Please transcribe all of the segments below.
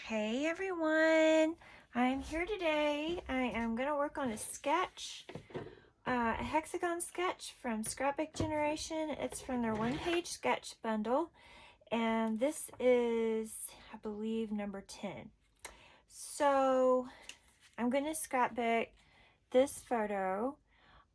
Hey everyone, I'm here today. I am going to work on a sketch, a hexagon sketch from Scrapbook Generation. It's from their one-page sketch bundle, and this is, I believe, number 10. So I'm going to scrapbook this photo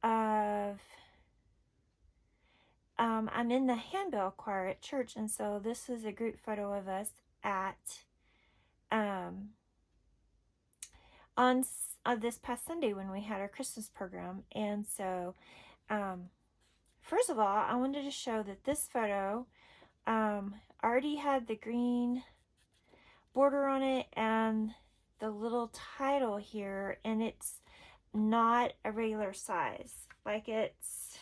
of, I'm in the handbell choir at church, and so this is a group photo of us at on this past Sunday when we had our Christmas program. And so first of all, I wanted to show that this photo already had the green border on it and the little title here, and it's not a regular size. Like, it's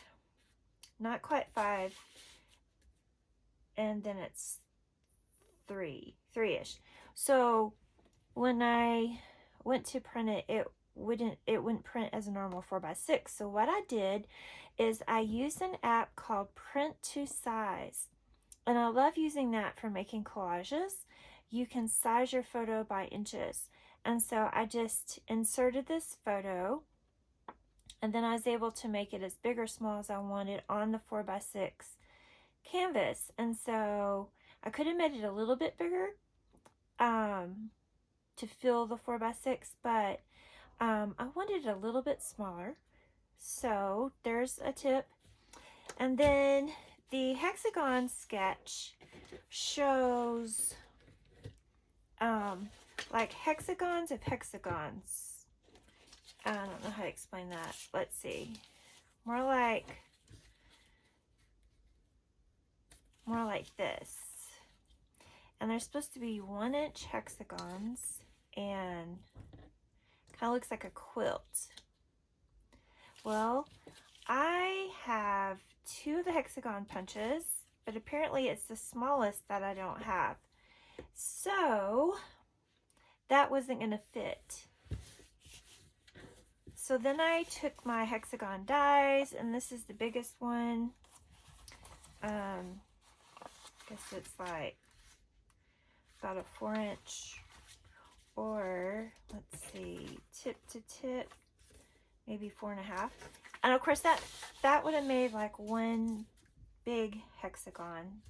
not quite 5, and then it's 3-ish. So when I went to print it, it wouldn't print as a normal 4x6. So what I did is I used an app called Print to Size, and I love using that for making collages. You can size your photo by inches, and so I just inserted this photo, and then I was able to make it as big or small as I wanted on the 4x6 canvas. And so I could have made it a little bit bigger to fill the 4x6, but I wanted it a little bit smaller. So there's a tip. And then the hexagon sketch shows like hexagons of hexagons. I don't know how to explain that. Let's see. More like this. And they're supposed to be 1-inch hexagons, and kind of looks like a quilt. Well, I have 2 of the hexagon punches, but apparently it's the smallest that I don't have. So that wasn't going to fit. So then I took my hexagon dies, and this is the biggest one. I guess it's like about a 4-inch, or let's see, tip to tip, maybe 4.5. And of course that would have made like one big hexagon,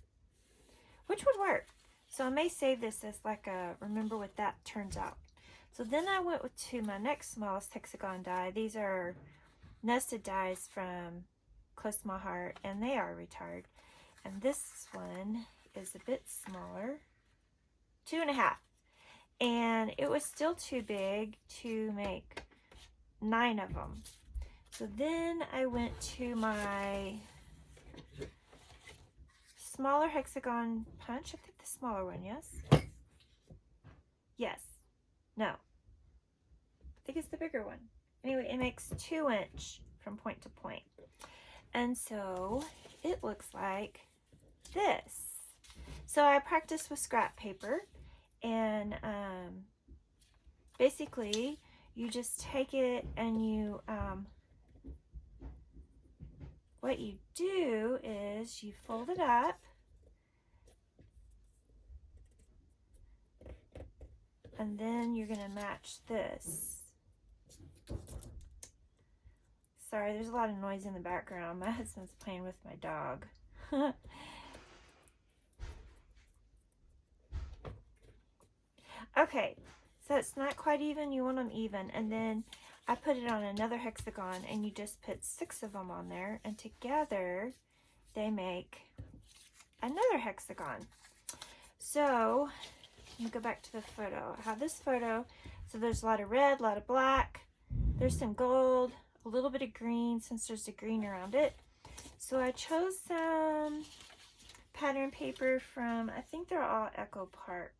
which would work. So I may save this as like a remember what that turns out. So then I went to my next smallest hexagon die. These are nested dies from Close to My Heart, and they are retired. And this one is a bit smaller, 2.5. And it was still too big to make 9 of them. So then I went to my smaller hexagon punch. I think the smaller one, yes? Yes. No. I think it's the bigger one. Anyway, it makes 2-inch from point to point. And so it looks like this. So I practiced with scrap paper, and basically you just take it and you what you do is you fold it up, and then you're going to match this. Sorry, there's a lot of noise in the background. My husband's playing with my dog. Okay, so it's not quite even. You want them even. And then I put it on another hexagon, and you just put 6 of them on there, and together they make another hexagon. So let me go back to the photo. I have this photo. So there's a lot of red, a lot of black. There's some gold, a little bit of green, since there's a green around it. So I chose some pattern paper from, I think they're all Echo Park.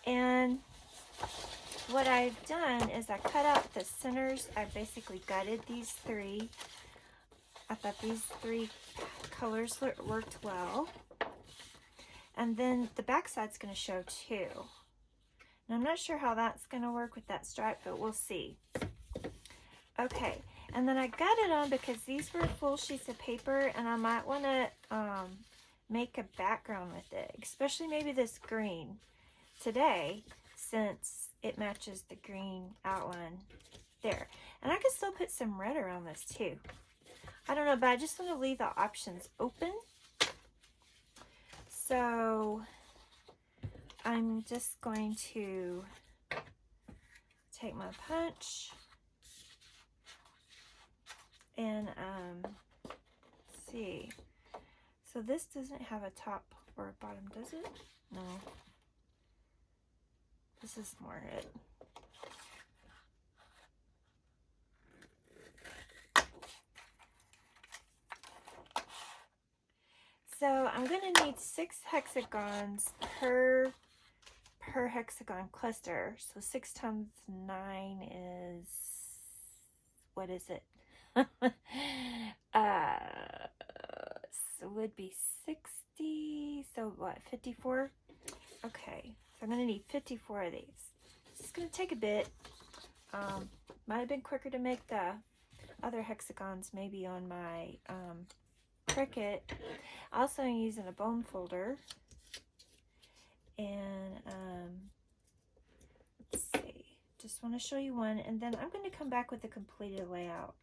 And what I've done is I cut out the centers. I basically gutted these 3. I thought these 3 colors worked well. And then the back side's going to show too. And I'm not sure how that's going to work with that stripe, but we'll see. Okay, and then I gutted them because these were full sheets of paper, and I might want to make a background with it, especially maybe this green today, since it matches the green outline there. And I could still put some red around this too. I don't know, but I just want to leave the options open. So I'm just going to take my punch and let's see. So this doesn't have a top or a bottom, does it? No. This is more it. So I'm going to need 6 hexagons per hexagon cluster. So 6 times 9 is, what is it? So it would be 60. So what, 54? Okay, so I'm going to need 54 of these. It's going to take a bit. Might have been quicker to make the other hexagons maybe on my Cricut. Also, I'm using a bone folder. And let's see, just want to show you one, and then I'm going to come back with a completed layout.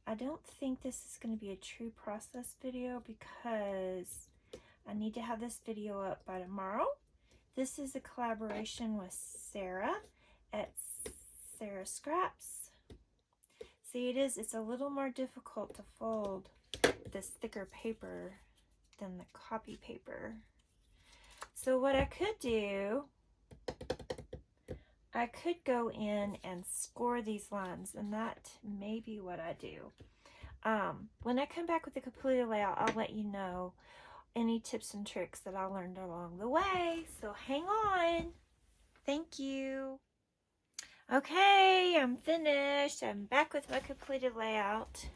I don't think this is going to be a true process video because I need to have this video up by tomorrow. This is a collaboration with Sara at SaraScraps. See, it's a little more difficult to fold this thicker paper than the copy paper. So what I could do, I could go in and score these lines, and that may be what I do. When I come back with the completed layout, I'll let you know any tips and tricks that I learned along the way. So hang on. Thank you. Okay, I'm finished. I'm back with my completed layout.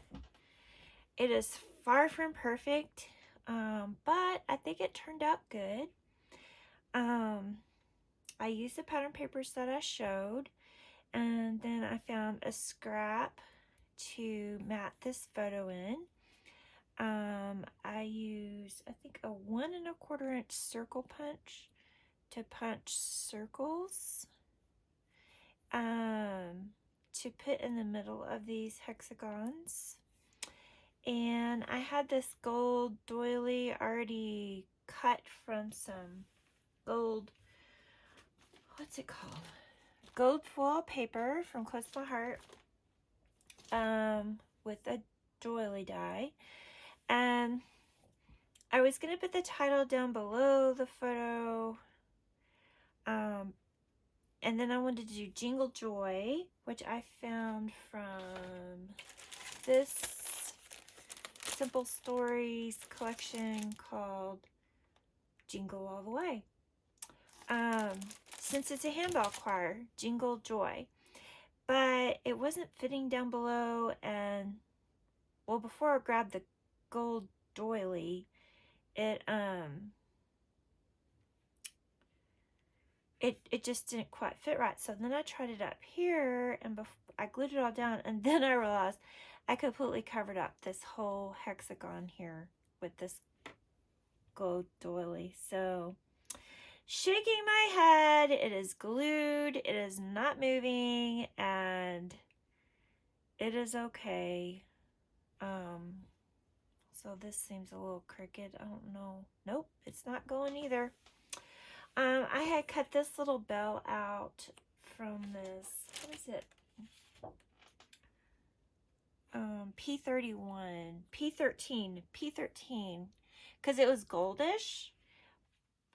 It is far from perfect, but I think it turned out good. I used the pattern papers that I showed, and then I found a scrap to mat this photo in. I used, I think, a 1 1/4 inch circle punch to punch circles to put in the middle of these hexagons. And I had this gold doily already cut from some gold, what's it called? Gold foil paper from Close to My Heart, with a doily die. And I was going to put the title down below the photo. And then I wanted to do Jingle Joy, which I found from this Simple Stories collection called Jingle All the Way. Since it's a handbell choir, Jingle Joy. But it wasn't fitting down below, and well, before I grabbed the gold doily, it just didn't quite fit right. So then I tried it up here, and I glued it all down, and then I realized I completely covered up this whole hexagon here with this gold doily. So shaking my head, it is glued, it is not moving, and it is okay. So this seems a little crooked. I don't know. Nope, it's not going either. I had cut this little bell out from this, what is it? P13, because it was goldish.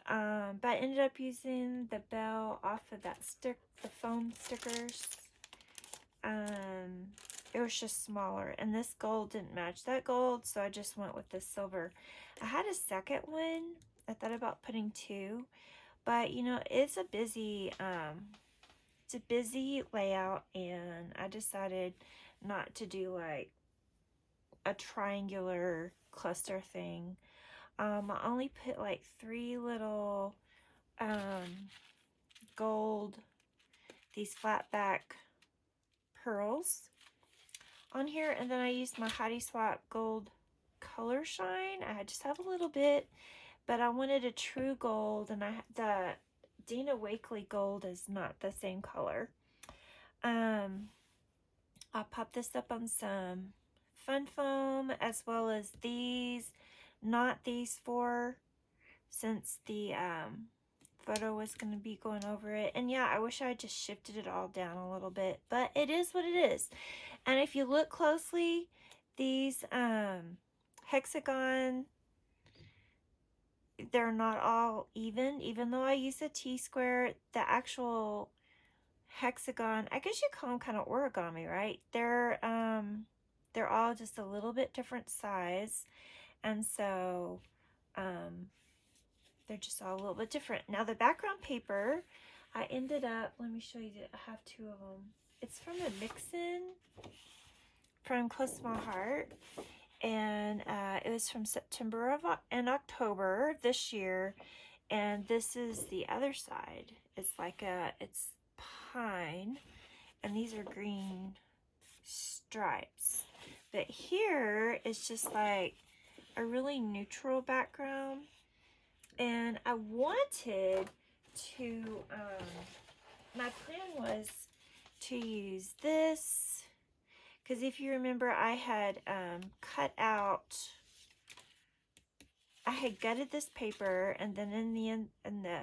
But I ended up using the bell off of that the foam stickers. It was just smaller, and this gold didn't match that gold, so I just went with the silver. I had a second one. I thought about putting 2, but you know, it's a busy layout, and I decided not to do like a triangular cluster thing. I only put like 3 little gold, these flat back pearls on here, and then I used my Heidi Swap gold color shine. I just have a little bit, but I wanted a true gold, and the Dina Wakley gold is not the same color. I'll pop this up on some fun foam, as well as these, not these four, since the photo was going to be going over it. And yeah, I wish I just shifted it all down a little bit, but it is what it is. And if you look closely, these hexagon, they're not all even though I use a T-square. The actual hexagon, I guess you call them kind of origami, right? They're all just a little bit different size, and so they're just all a little bit different. Now the background paper, I ended up, let me show you, I have two of them. It's from a mix-in from Close to My Heart, and it was from September and October this year, and this is the other side. It's like it's pine, and these are green stripes, but here it's just like a really neutral background. And I wanted to my plan was to use this, because if you remember, I had cut out, I had gutted this paper, and then in the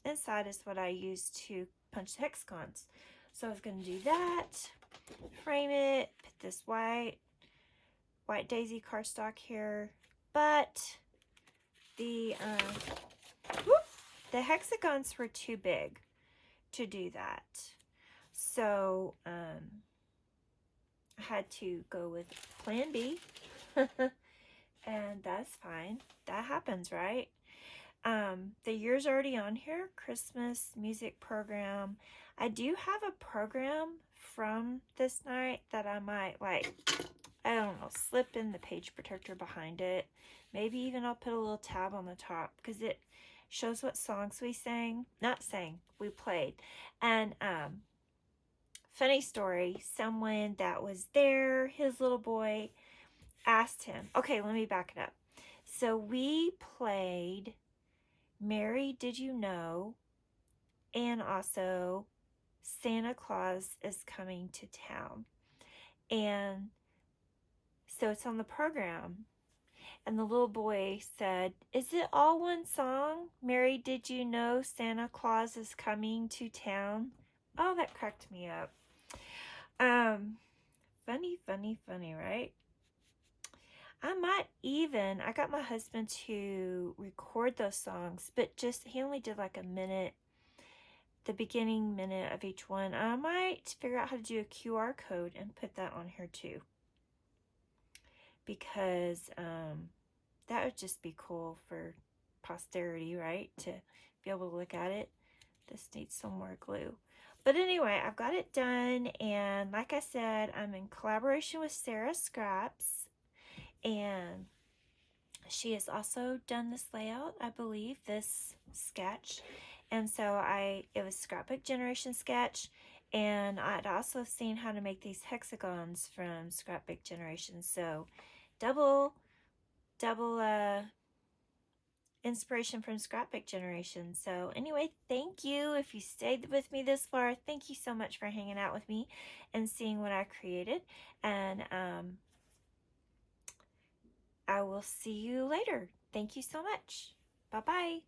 inside is what I used to punch the hexagons. So I was going to do that, frame it, put this white daisy cardstock here, but the hexagons were too big to do that. So I had to go with plan B. And that's fine. That happens, right? The year's already on here. Christmas music program. I do have a program from this night that I might, like, I don't know, slip in the page protector behind it. Maybe even I'll put a little tab on the top, because it shows what songs we sang. Not sang, we played. And funny story, someone that was there, his little boy, asked him, okay, let me back it up. So we played Mary, Did You Know, and also Santa Claus is Coming to Town. And so it's on the program. And the little boy said, is it all one song? Mary, did you know Santa Claus is coming to town? Oh, that cracked me up. Funny, funny, funny, right? I got my husband to record those songs, but he only did like a minute, the beginning minute of each one. I might figure out how to do a QR code and put that on here too, because that would just be cool for posterity, right? To be able to look at it. This needs some more glue. But anyway, I've got it done, and like I said, I'm in collaboration with SaraScraps, and she has also done this layout, I believe, this sketch. And so it was Scrapbook Generation sketch, and I'd also seen how to make these hexagons from Scrapbook Generation. So double inspiration from Scrapbook Generation. So anyway, thank you. If you stayed with me this far, thank you so much for hanging out with me and seeing what I created. And I will see you later. Thank you so much. Bye-bye.